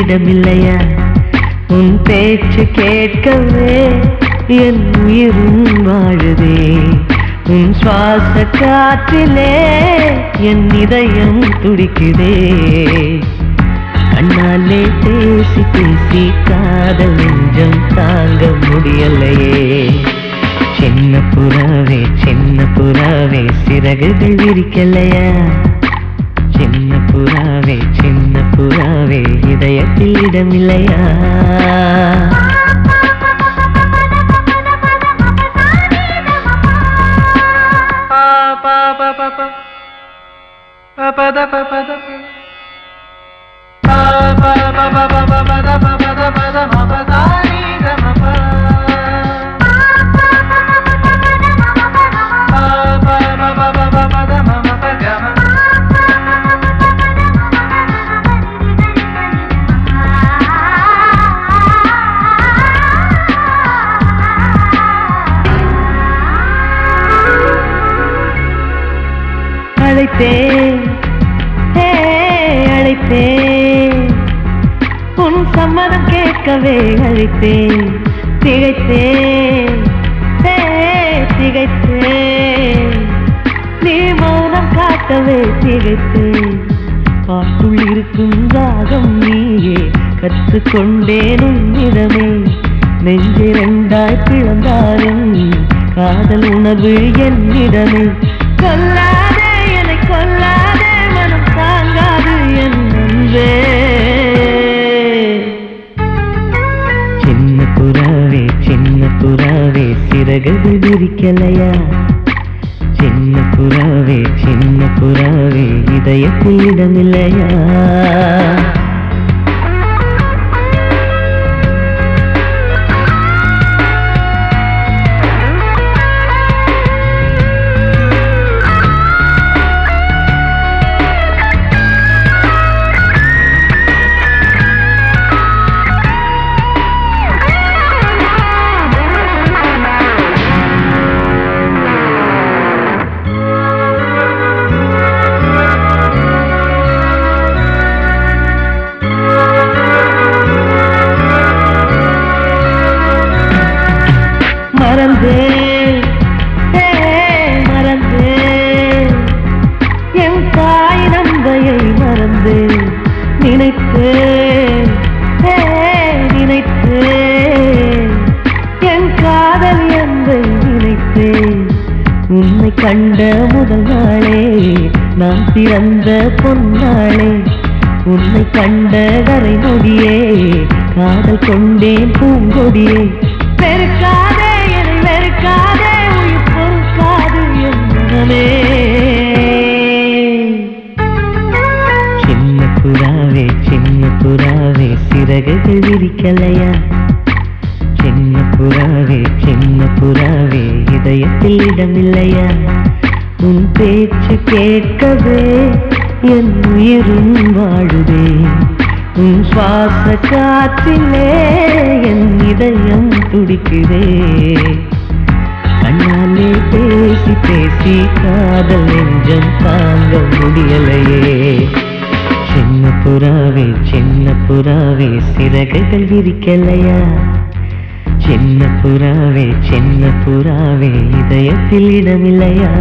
இடமில்லையா? உன் பேச்சு கேட்கவே என் உயிரும் வாழுதே. உன் சுவாச காற்றிலே என் இதயம் துடிக்குதே. கண்ணாலே பேசி பேசி காதல் நெஞ்சம் தாங்க முடியலையே. சின்ன புறாவே சின்ன புறாவே சிறகுகள் விரிக்கலையா? சின்ன புறாவே இதயத்தில் இடமில்லையா? அழைத்தேன் அழைத்தேன் உன் சம்மதம் கேட்கவே அழைத்தேன். திகைத்தேன் திகைத்தேன் நீ மௌனம் காட்டவே திகைத்தேன். பாட்டுள் இருக்கும் ராகம் நீயே கற்றுக்கொண்டேன் உன்னிடமே. நெஞ்சிரண்டாய் பிளந்தாலும் காதல் உணர்வு என்னிடமே. கொல்லாதே என்னை கொல்லாதே மனம் தாங்காது என் அன்பே. சின்ன புறாவே சிறகுகள் விரிக்கலையா? சின்ன புறாவே இதயத்தில் இடமில்லையா? மறந்தேன் என் தாய் நந்தையை மறந்தேன். நினைத்தேன் என் காதல் என்பை நினைத்தேன். உன்னை கண்ட முதல் நாளே நான் பிறந்த பொன்னாளே. உன்னை கண்ட வரை நொடியே காதல் கொண்டேன் பூங்கொடியே. வெறுக்காதே என்னை வெறுக்காதே உயிர் பொறுக்காது என் மனமே. சின்ன புறாவே சிறகுகள் விரிக்கலையா? சின்ன புறாவே இதயத்தில் இடமில்லையா? உன் பேச்சு கேட்கவே என் உயிரும் வாழுதே. உன் சுவாச காற்றிலே என் இதயம் துடிக்குதே. கண்ணாலே பேசி பேசி காதல் நெஞ்சம் தாங்க முடியலையே. சின்ன புறாவே சிறகுகள் விரிக்கலையா? சின்ன புறாவே இதயத்தில் இடமில்லையா?